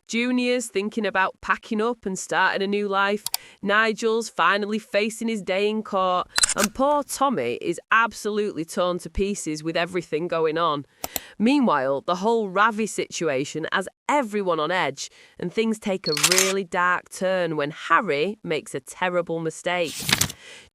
Junior's thinking about packing up and starting a new life. Nigel's finally facing his day in court. And poor Tommy is absolutely torn to pieces with everything going on. Meanwhile, the whole Ravi situation has everyone on edge, and things take a really dark turn when Harry makes a terrible mistake.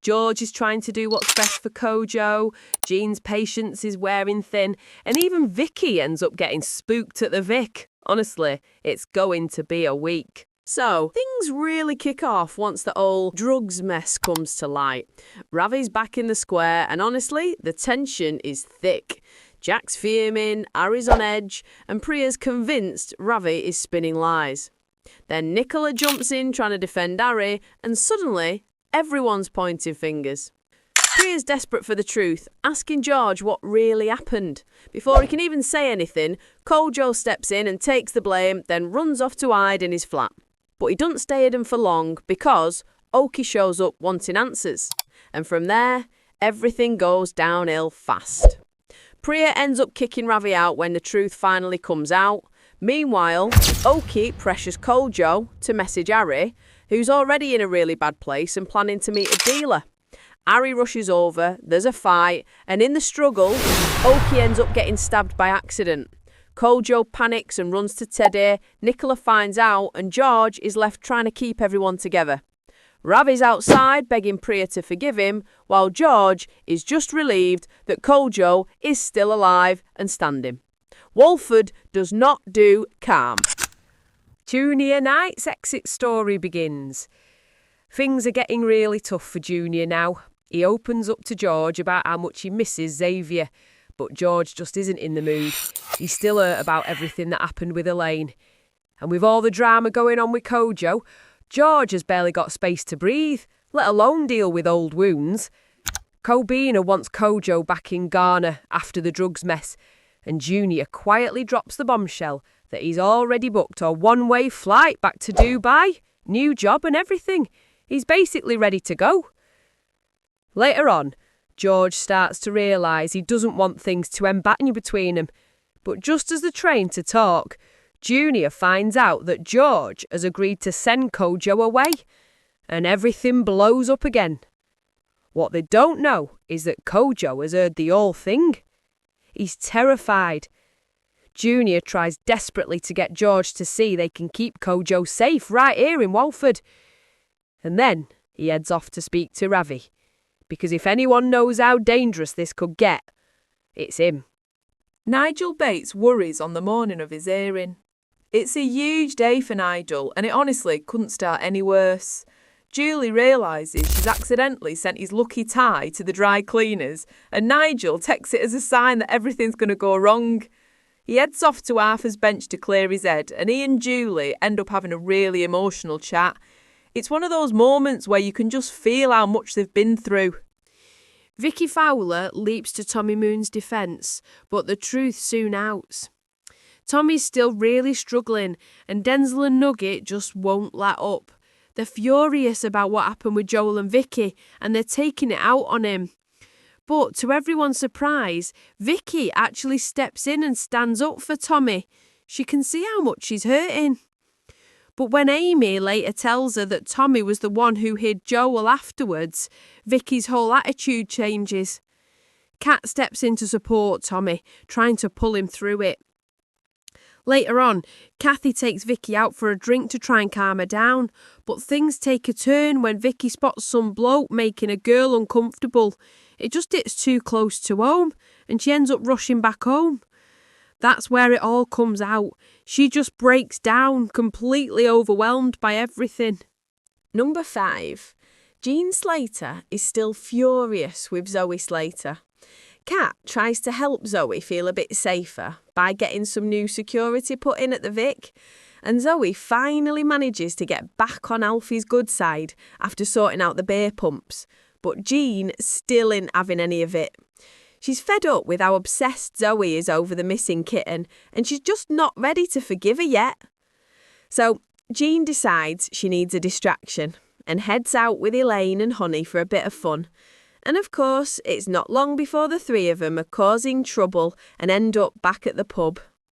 George is trying to do what's best for Kojo, Jean's patience is wearing thin, and even Vicki ends up getting spooked at the Vic. Honestly, it's going to be a week. So, things really kick off once the old drugs mess comes to light. Ravi's back in the square, and honestly, the tension is thick. Jack's fuming, Harry's on edge, and Priya's convinced Ravi is spinning lies. Then Nicola jumps in trying to defend Harry, and suddenly, everyone's pointing fingers. Priya's desperate for the truth, asking George what really happened. Before he can even say anything, Kojo steps in and takes the blame, then runs off to hide in his flat. But he doesn't stay hidden for long because Oki shows up wanting answers. And from there, everything goes downhill fast. Priya ends up kicking Ravi out when the truth finally comes out. Meanwhile, Oki pressures Kojo to message Harry, who's already in a really bad place and planning to meet a dealer. Harry rushes over, there's a fight, and in the struggle, Oki ends up getting stabbed by accident. Kojo panics and runs to Teddy, Nicola finds out, and George is left trying to keep everyone together. Ravi's outside begging Priya to forgive him, while George is just relieved that Kojo is still alive and standing. Walford does not do calm. Junior Knight's exit story begins. Things are getting really tough for Junior now. He opens up to George about how much he misses Xavier, but George just isn't in the mood. He's still hurt about everything that happened with Elaine. And with all the drama going on with Kojo, George has barely got space to breathe, let alone deal with old wounds. Kobina wants Kojo back in Ghana after the drugs mess, and Junior quietly drops the bombshell that he's already booked a one-way flight back to Dubai, new job and everything. He's basically ready to go. Later on, George starts to realise he doesn't want things to end badly between them. But just as the train to talk, Junior finds out that George has agreed to send Kojo away, and everything blows up again. What they don't know is that Kojo has heard the whole thing. He's terrified. Junior tries desperately to get George to see they can keep Kojo safe right here in Walford. And then he heads off to speak to Ravi, because if anyone knows how dangerous this could get, it's him. Nigel Bates worries on the morning of his hearing. It's a huge day for Nigel, and it honestly couldn't start any worse. Julie realises she's accidentally sent his lucky tie to the dry cleaners, and Nigel takes it as a sign that everything's going to go wrong. He heads off to Arthur's bench to clear his head, and he and Julie end up having a really emotional chat. It's one of those moments where you can just feel how much they've been through. Vicki Fowler leaps to Tommy Moon's defence, but the truth soon outs. Tommy's still really struggling, and Denzel and Nugget just won't let up. They're furious about what happened with Joel and Vicki, and they're taking it out on him. But to everyone's surprise, Vicki actually steps in and stands up for Tommy. She can see how much she's hurting. But when Amy later tells her that Tommy was the one who hid Joel afterwards, Vicky's whole attitude changes. Kat steps in to support Tommy, trying to pull him through it. Later on, Kathy takes Vicky out for a drink to try and calm her down, but things take a turn when Vicky spots some bloke making a girl uncomfortable. It just hits too close to home, and she ends up rushing back home. That's where it all comes out. She just breaks down, completely overwhelmed by everything. Number 5. Jean Slater is still furious with Zoe Slater. Kat tries to help Zoe feel a bit safer by getting some new security put in at the Vic, and Zoe finally manages to get back on Alfie's good side after sorting out the beer pumps, but Jean still ain't having any of it. She's fed up with how obsessed Zoe is over the missing kitten, and she's just not ready to forgive her yet. So Jean decides she needs a distraction and heads out with Elaine and Honey for a bit of fun. And of course, it's not long before the three of them are causing trouble and end up back at the pub.